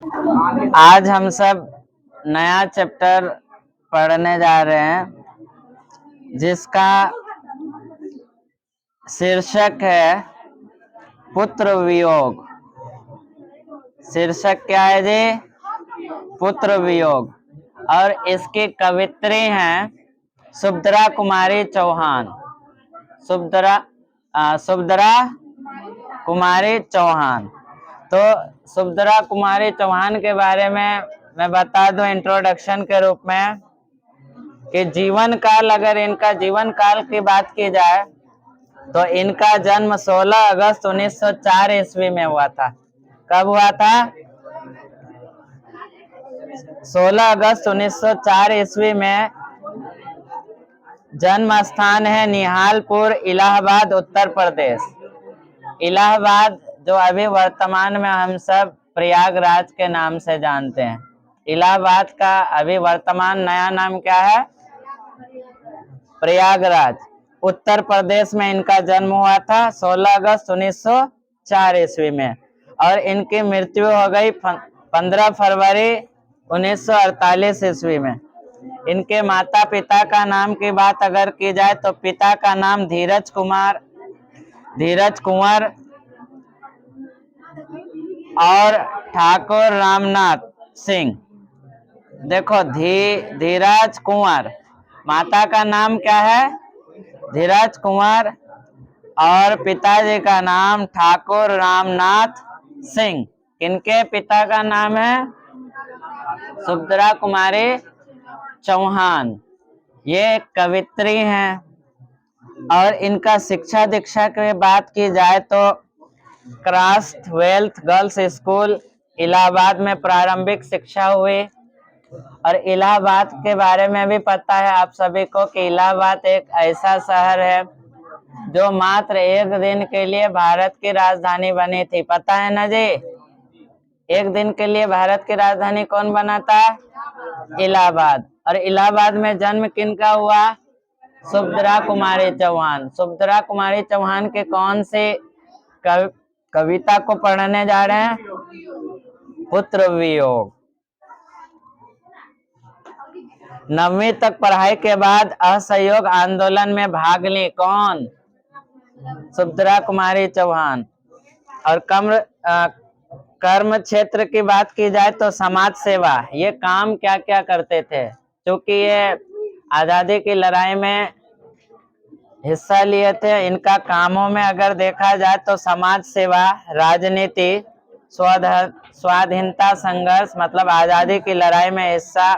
आज हम सब नया चैप्टर पढ़ने जा रहे हैं जिसका शीर्षक है पुत्र वियोग। शीर्षक क्या है जी? पुत्र वियोग। और इसकी कवित्री हैं सुभद्रा कुमारी चौहान। सुभद्रा कुमारी चौहान। तो सुभद्रा कुमारी चौहान के बारे में मैं बता दूं इंट्रोडक्शन के रूप में कि जीवन काल, अगर इनका जीवन काल की बात की जाए तो इनका जन्म 16 अगस्त 1904 ईस्वी में हुआ था। कब हुआ था? 16 अगस्त 1904 ईस्वी में। जन्म स्थान है निहालपुर, इलाहाबाद, उत्तर प्रदेश। इलाहाबाद जो अभी वर्तमान में हम सब प्रयागराज के नाम से जानते हैं। इलाहाबाद का अभी वर्तमान नया नाम क्या है? प्रयागराज। उत्तर प्रदेश में इनका जन्म हुआ था 16 अगस्त 1904 ईस्वी में। और इनकी मृत्यु हो गई 15 फरवरी 1948 ईस्वी में। इनके माता पिता का नाम की बात अगर की जाए तो पिता का नाम धीरज कुंवर और ठाकुर रामनाथ सिंह। देखो, धीरज कुंवर, माता का नाम क्या है? धीरज कुंवर, और पिताजी का नाम ठाकुर रामनाथ सिंह। इनके पिता का नाम है सुभद्रा कुमारी चौहान। ये एक कवित्री हैं। और इनका शिक्षा दीक्षा की बात की जाए तो क्राफ्टवेल्थ गर्ल्स स्कूल इलाहाबाद में प्रारंभिक शिक्षा हुई। और इलाहाबाद के बारे में भी पता है आप सभी को कि इलाहाबाद एक ऐसा शहर है जो मात्र एक दिन के लिए भारत की राजधानी बनी थी। पता है ना जी? एक दिन के लिए भारत की राजधानी कौन बना था? इलाहाबाद। और इलाहाबाद में जन्म किनका हुआ? सुभद्रा कुमारी चौहान। सुभद्रा कुमारी चौहान के कौन से कविता को पढ़ने जा रहे हैं? पुत्र वियोग। 9वीं तक पढ़ाई के बाद असहयोग आंदोलन में भाग ली। कौन? सुभद्रा कुमारी चौहान। और कर्म क्षेत्र की बात की जाए तो समाज सेवा। ये काम क्या क्या करते थे? क्योंकि ये आजादी की लड़ाई में हिस्सा लिए थे। इनका कामों में अगर देखा जाए तो समाज सेवा, राजनीति, स्वाधीनता संघर्ष मतलब आजादी की लड़ाई में हिस्सा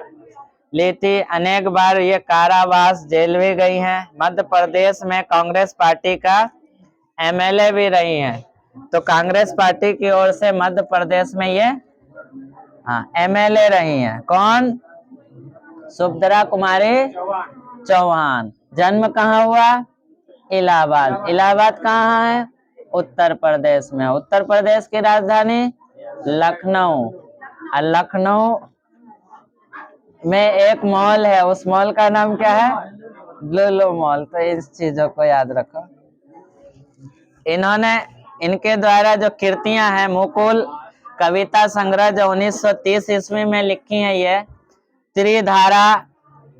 ली थी। अनेक बार ये कारावास, जेल भी गई हैं। मध्य प्रदेश में कांग्रेस पार्टी का एमएलए भी रही हैं। तो कांग्रेस पार्टी की ओर से मध्य प्रदेश में ये एमएलए रही हैं। कौन? सुभद्रा कुमारी चौहान। जन्म कहाँ हुआ? इलाहाबाद। इलाहाबाद कहाँ है? उत्तर प्रदेश में। उत्तर प्रदेश की राजधानी लखनऊ। और लखनऊ में एक मॉल है, उस मॉल का नाम क्या है? लुलु मॉल। तो इस चीजों को याद रखो। इन्होंने, इनके द्वारा जो कृतियां हैं, मुकुल कविता संग्रह जो 1930 ईस्वी में लिखी है, ये त्रिधारा,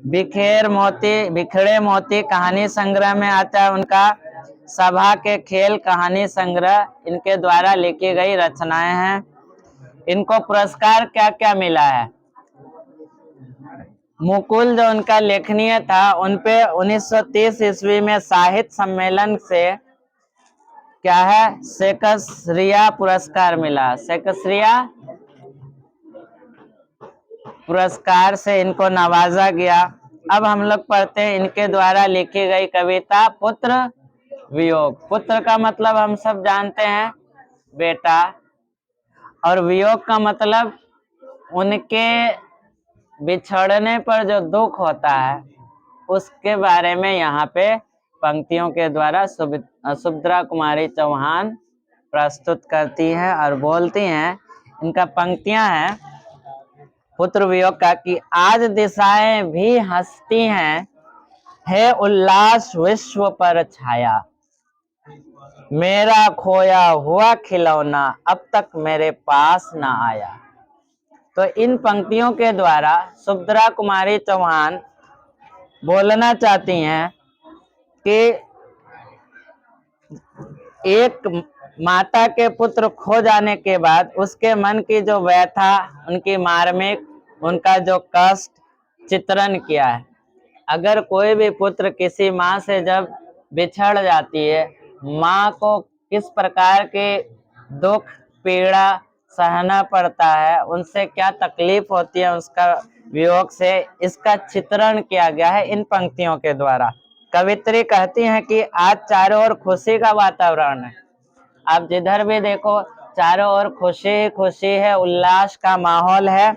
बिखरे मोती कहानी संग्रह में आता है उनका। सभा के खेल कहानी संग्रह इनके द्वारा लिखी गई रचनाएं हैं। इनको पुरस्कार क्या क्या मिला है? मुकुल जो उनका लेखनीय था उनपे 1930 ईस्वी में साहित्य सम्मेलन से क्या है? शेक्सपियर पुरस्कार मिला। शेक्सपियर पुरस्कार से इनको नवाजा गया। अब हम लोग पढ़ते हैं इनके द्वारा लिखी गई कविता पुत्र वियोग। पुत्र का मतलब हम सब जानते हैं बेटा, और वियोग का मतलब उनके बिछड़ने पर जो दुख होता है उसके बारे में यहाँ पे पंक्तियों के द्वारा सुभद्रा कुमारी चौहान प्रस्तुत करती हैं और बोलती हैं। इनका पंक्तियां हैं पुत्र वियोग का कि आज दिशाएं भी हंसती हैं, है उल्लास विश्व पर छाया, मेरा खोया हुआ खिलौना अब तक मेरे पास ना आया। तो इन पंक्तियों के द्वारा सुभद्रा कुमारी चौहान बोलना चाहती हैं कि एक माता के पुत्र खो जाने के बाद उसके मन की जो व्यथा, उनकी मार्मिक, उनका जो कष्ट चित्रण किया है। अगर कोई भी पुत्र किसी माँ से जब बिछड़ जाती है, माँ को किस प्रकार के दुख पीड़ा सहना पड़ता है, उनसे क्या तकलीफ होती है उसका वियोग से, इसका चित्रण किया गया है इन पंक्तियों के द्वारा। कवित्री कहती हैं कि आज चारों ओर खुशी का वातावरण है। आप जिधर भी देखो चारों ओर खुशी खुशी है, उल्लास का माहौल है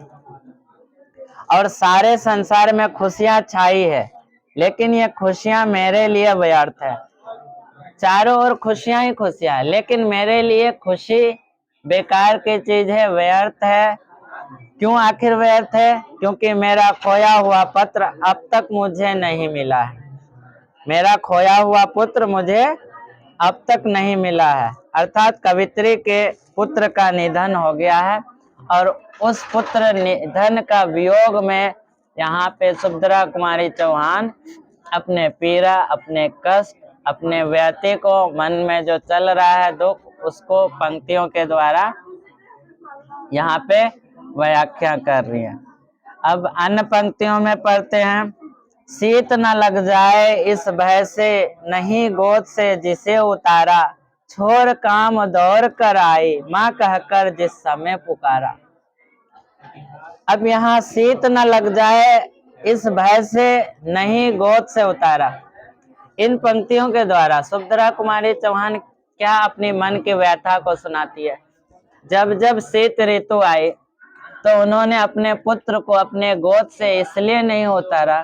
और सारे संसार में खुशियां छाई है, लेकिन ये खुशियां मेरे लिए व्यर्थ है। चारों ओर खुशियां ही खुशियां है, लेकिन मेरे लिए खुशी बेकार की चीज है, व्यर्थ है। क्यों आखिर व्यर्थ है? क्योंकि मेरा खोया हुआ पुत्र अब तक मुझे नहीं मिला है। मेरा खोया हुआ पुत्र मुझे अब तक नहीं मिला है। अर्थात कवित्री के पुत्र का निधन हो गया है और उस पुत्र निधन का वियोग में यहाँ पे सुभद्रा कुमारी चौहान अपने पीड़ा, अपने कष्ट, अपने व्यथा को, मन में जो चल रहा है दुख, उसको पंक्तियों के द्वारा यहाँ पे व्याख्या कर रही है। अब अन्य पंक्तियों में पढ़ते हैं। शीत न लग जाए इस भय से, नहीं गोद से जिसे उतारा, छोड़ काम दौड़ कर आई, माँ कहकर जिस समय पुकारा। अब यहाँ शीत न लग जाए इस भय से, नहीं गोद से उतारा, इन पंक्तियों के द्वारा सुभद्रा कुमारी चौहान क्या अपनी मन की व्यथा को सुनाती है। जब जब शीत ऋतु आई तो उन्होंने अपने पुत्र को अपने गोद से इसलिए नहीं उतारा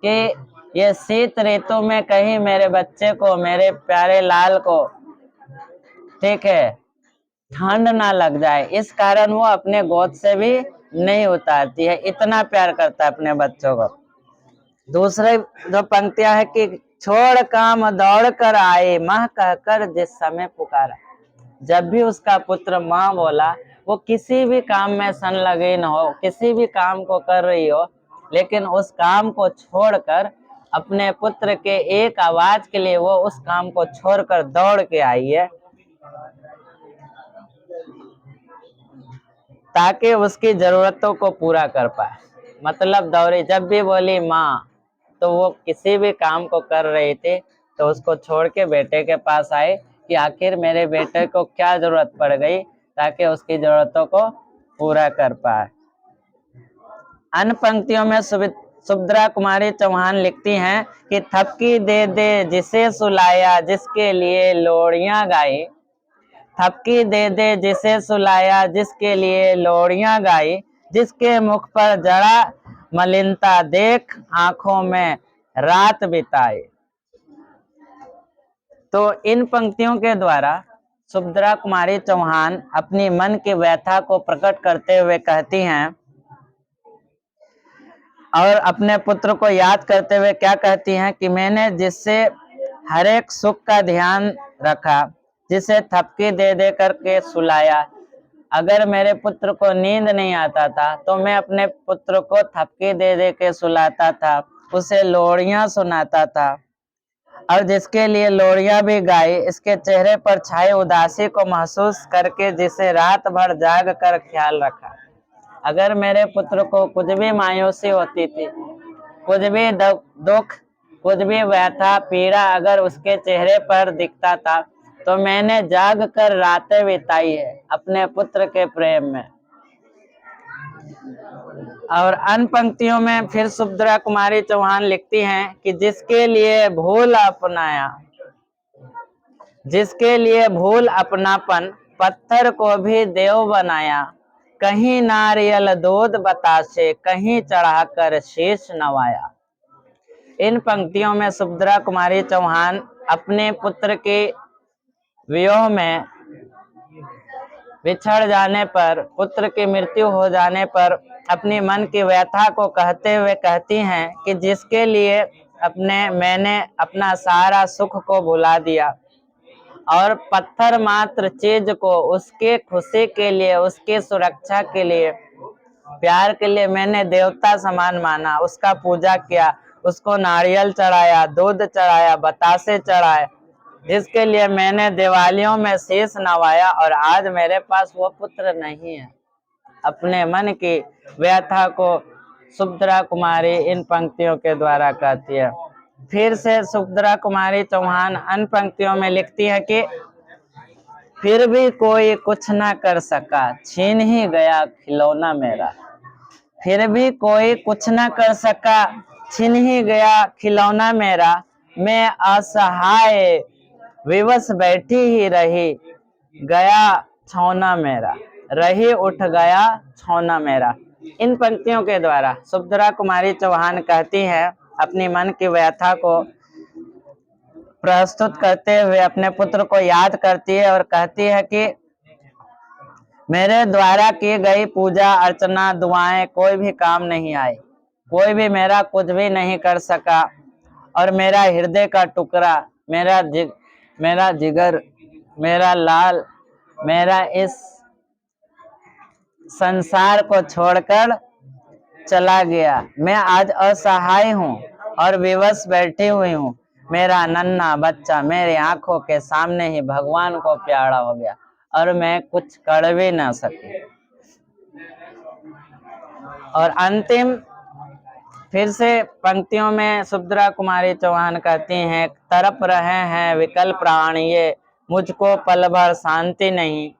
कि ये शीत ऋतु में कहीं मेरे बच्चे को, मेरे प्यारे लाल को, ठीक है, ठंड ना लग जाए, इस कारण वो अपने गोद से भी नहीं उतारती है। इतना प्यार करता है अपने बच्चों को। दूसरे जो पंक्तियां है कि छोड़ काम दौड़ कर आए, माँ कहकर जिस समय पुकारा। जब भी उसका पुत्र माँ बोला, वो किसी भी काम में संलग्न हो, किसी भी काम को कर रही हो, लेकिन उस काम को छोड़कर अपने पुत्र के एक आवाज के लिए वो उस काम को छोड़कर दौड़ के आई है, ताकि उसकी जरूरतों को पूरा कर पाए। मतलब दौड़ी, जब भी बोली माँ, तो वो किसी भी काम को कर रही थी तो उसको छोड़ के बेटे के पास आए कि आखिर मेरे बेटे को क्या जरूरत पड़ गई, ताकि उसकी जरूरतों को पूरा कर पाए। अन्य पंक्तियों में सुभद्रा कुमारी चौहान लिखती हैं कि थपकी दे दे जिसे सुलाया, जिसके लिए लोरियां गाई, थपकी दे दे जिसे सुलाया, जिसके लिए लोरियां गाई, जिसके मुख पर जड़ा मलिनता देख आंखों में रात बिताई। तो इन पंक्तियों के द्वारा सुभद्रा कुमारी चौहान अपनी मन की व्यथा को प्रकट करते हुए कहती हैं और अपने पुत्र को याद करते हुए क्या कहती हैं कि मैंने जिससे हर एक सुख का ध्यान रखा, जिसे थपकी दे दे करके सुलाया। अगर मेरे पुत्र को नींद नहीं आता था तो मैं अपने पुत्र को थपकी दे दे के सुलाता था, उसे लोरियां सुनाता था, और जिसके लिए लोरियां भी गाई, इसके चेहरे पर छाई उदासी को महसूस करके जिसे रात भर जाग कर ख्याल रखा। अगर मेरे पुत्र को कुछ भी मायूसी होती थी, कुछ भी दुख, कुछ भी व्यथा पीड़ा अगर उसके चेहरे पर दिखता था, तो मैंने जाग कर रातें बिताई है अपने पुत्र के प्रेम में। और अन्य पंक्तियों में फिर सुभद्रा कुमारी चौहान लिखती हैं कि जिसके लिए भूल अपनाया, जिसके लिए भूल अपनापन, पत्थर को भी देव बनाया, कहीं नारियल दूध बतासे, कहीं चढ़ाकर शीश नवाया। इन पंक्तियों में सुभद्रा कुमारी चौहान अपने पुत्र के वियोग में, बिछड़ जाने पर, पुत्र की मृत्यु हो जाने पर अपनी मन की व्यथा को कहते हुए कहती हैं कि जिसके लिए मैंने अपना सारा सुख को भुला दिया और पत्थर मात्र चीज को उसके खुशी के लिए, उसकी सुरक्षा के लिए प्यार के लिए मैंने देवता समान माना, उसका पूजा किया, उसको नारियल चढ़ाया, दूध चढ़ाया, बतासे चढ़ाए, जिसके लिए मैंने दिवालियों में शीश नवाया, और आज मेरे पास वो पुत्र नहीं है। अपने मन की व्यथा को सुभद्रा कुमारी इन पंक्तियों के द्वारा कहती है। फिर से सुभद्रा कुमारी चौहान अन्य पंक्तियों में लिखती है कि फिर भी कोई कुछ ना कर सका, छीन ही गया खिलौना मेरा। फिर भी कोई कुछ ना कर सका, छीन ही गया खिलौना मेरा। मैं असहाय विवश बैठी ही रही, गया छौना मेरा, रही उठ गया छौना मेरा। इन पंक्तियों के द्वारा सुभद्रा कुमारी चौहान कहती है, अपनी मन की व्यथा को प्रस्तुत करते हुए अपने पुत्र को याद करती है और कहती है कि मेरे द्वारा की गई पूजा अर्चना दुआएं कोई भी काम नहीं आई, कोई भी मेरा कुछ भी नहीं कर सका, और मेरा हृदय का टुकड़ा, मेरा जिगर, मेरा लाल, मेरा इस संसार को छोड़कर चला गया। मैं आज असहाय हूँ और विवश बैठी हुई हूँ। मेरा नन्हा बच्चा मेरी आंखों के सामने ही भगवान को प्यारा हो गया और मैं कुछ कर भी ना सकी। और अंतिम फिर से पंक्तियों में सुभद्रा कुमारी चौहान कहती हैं, तड़प रहे हैं विकल प्राण ये, मुझको पल भर शांति नहीं।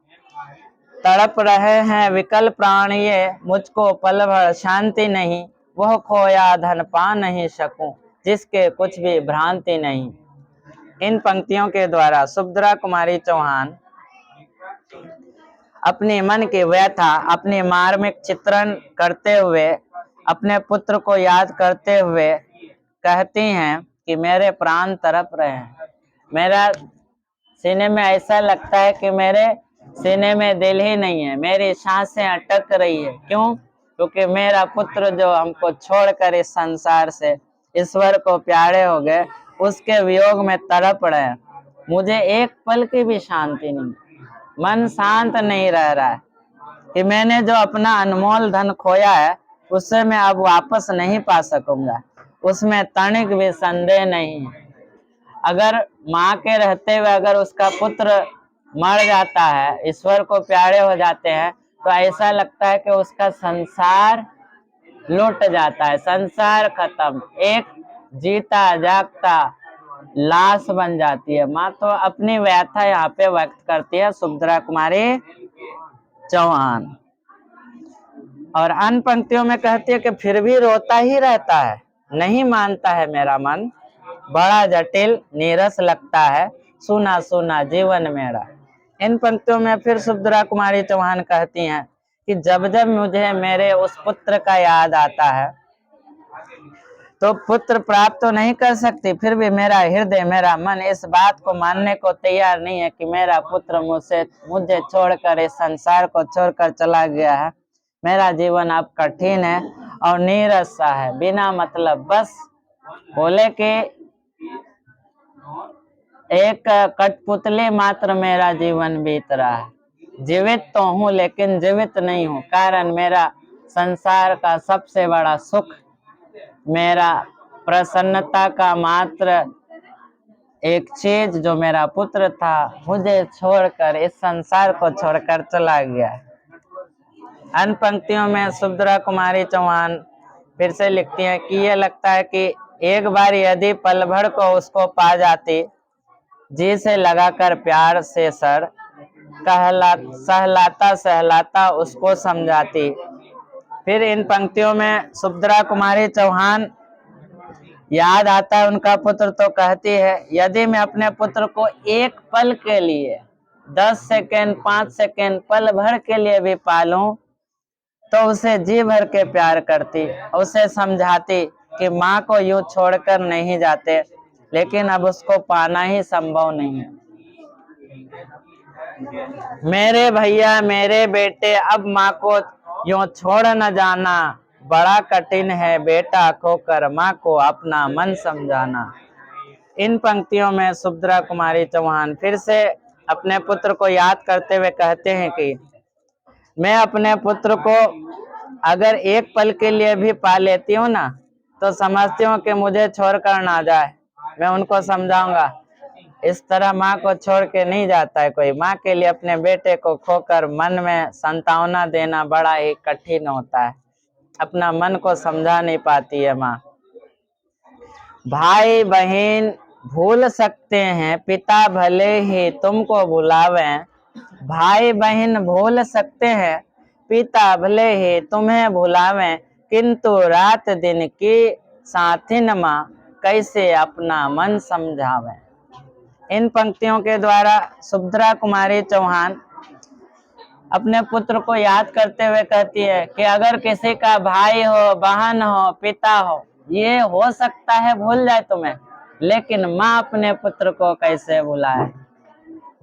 तड़प रहे हैं विकल प्राण ये, मुझको पल भर शांति नहीं। वह खोया धन पा नहीं सकूं, जिसके कुछ भी भ्रांति नहीं। इन पंक्तियों के द्वारा सुभद्रा कुमारी चौहान अपने मन की व्यथा, अपनी मार्मिक चित्रण करते हुए, अपने पुत्र को याद करते हुए कहती हैं कि मेरे प्राण तड़प रहे हैं। मेरा सीने में ऐसा लगता है कि मेरे सीने में दिल ही नहीं है, मेरी सांसें अटक रही है। क्यों? क्योंकि मेरा पुत्र जो हमको छोड़कर इस संसार से ईश्वर को प्यारे हो गए, उसके वियोग में तड़प रहे हैं। मुझे एक पल की भी शांति नहीं, मन शांत नहीं रह रहा है कि मैंने जो अपना अनमोल धन खोया है उससे मैं अब वापस नहीं पा सकूंगा, उसमें तनिक भी संदेह नहीं है। अगर माँ के रहते हुए अगर उसका पुत्र मर जाता है, ईश्वर को प्यारे हो जाते हैं, तो ऐसा लगता है कि उसका संसार लुट जाता है, संसार खत्म, एक जीता जागता लाश बन जाती है। माँ तो अपनी व्यथा यहाँ पे व्यक्त करती है सुभद्रा कुमारी चौहान। और अन्य पंक्तियों में कहती है कि फिर भी रोता ही रहता है, नहीं मानता है मेरा मन, बड़ा जटिल नीरस लगता है, सुना सुना जीवन मेरा। इन पंक्तियों में फिर सुभद्रा कुमारी चौहान कहती हैं कि जब जब मुझे मेरे उस पुत्र का याद आता है, तो पुत्र प्राप्त तो नहीं कर सकती, फिर भी मेरा हृदय, मेरा मन इस बात को मानने को तैयार नहीं है कि मेरा पुत्र मुझे छोड़कर, इस संसार को छोड़कर चला गया है। मेरा जीवन अब कठिन है और नीरस सा है, बिना मतलब, बस बोले कि एक कठपुतली मात्र मेरा जीवन बीत रहा है। जीवित तो हूँ लेकिन जीवित नहीं हूँ, कारण मेरा संसार का सबसे बड़ा सुख, मेरा प्रसन्नता का मात्र एक चीज जो मेरा पुत्र था, मुझे छोड़कर, इस संसार को छोड़कर चला गया। अन्य पंक्तियों में सुभद्रा कुमारी चौहान फिर से लिखती है कि ये लगता है कि एक बार यदि पल भर को उसको पा जाती, जी से लगाकर प्यार से सर सहलाता सहलाता उसको समझाती। फिर इन पंक्तियों में सुभद्रा कुमारी चौहान याद आता है उनका पुत्र, तो कहती है, यदि मैं अपने पुत्र को एक पल के लिए, 10 सेकेंड, 5 सेकेंड, पल भर के लिए भी पालूं, तो उसे जी भर के प्यार करती, उसे समझाती कि माँ को यूं छोड़कर नहीं जाते, लेकिन अब उसको पाना ही संभव नहीं है। मेरे भैया, मेरे बेटे, अब माँ को यूं छोड़ न जाना, बड़ा कठिन है बेटा खोकर माँ को अपना मन समझाना। इन पंक्तियों में सुभद्रा कुमारी चौहान फिर से अपने पुत्र को याद करते हुए कहते हैं कि मैं अपने पुत्र को अगर एक पल के लिए भी पा लेती हूँ ना तो समझती हूँ कि मुझे छोड़कर ना जाए। मैं उनको समझाऊंगा, इस तरह माँ को छोड़ के नहीं जाता है कोई। माँ के लिए अपने बेटे को खोकर मन में सांत्वना देना बड़ा ही कठिन होता है। अपना मन को समझा नहीं पाती है माँ। भाई बहन भूल सकते हैं, पिता भले ही तुमको भुलावें। भाई बहन भूल सकते हैं, पिता भले ही तुम्हें भुलावें, किंतु रात दिन की साथिन माँ कैसे अपना मन समझावें। इन पंक्तियों के द्वारा सुभद्रा कुमारी चौहान अपने पुत्र को याद करते हुए कहती है कि अगर किसी का भाई हो, बहन हो, पिता हो, ये हो सकता है भूल जाए तुम्हें, लेकिन माँ अपने पुत्र को कैसे भुलाए।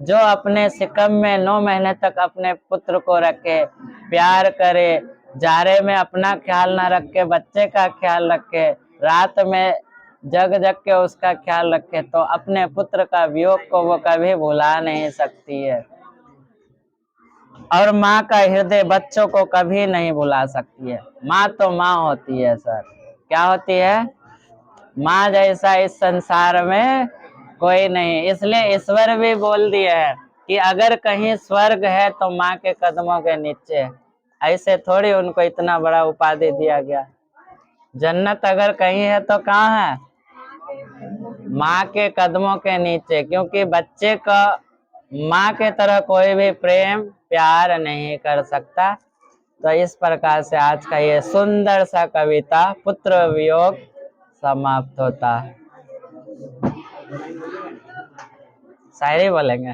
जो अपने सिकम में 9 महीने तक अपने पुत्र को रखे, प्यार करे, जाड़े में अपना ख्याल ना रखे, बच्चे का ख्याल रखे, रात में जग जग के उसका ख्याल रखे, तो अपने पुत्र का वियोग को वो कभी भुला नहीं सकती है। और माँ का हृदय बच्चों को कभी नहीं भुला सकती है। माँ तो माँ होती है सर। क्या होती है? माँ जैसा इस संसार में कोई नहीं। इसलिए ईश्वर भी बोल दिए है कि अगर कहीं स्वर्ग है तो माँ के कदमों के नीचे। ऐसे थोड़ी उनको इतना बड़ा उपाधि दिया गया। जन्नत अगर कहीं है तो कहाँ है? माँ के कदमों के नीचे। क्योंकि बच्चे का माँ के तरह कोई भी प्रेम प्यार नहीं कर सकता। तो इस प्रकार से आज का ये सुंदर सा कविता पुत्र वियोग समाप्त होता है। शायरी बोलेंगे।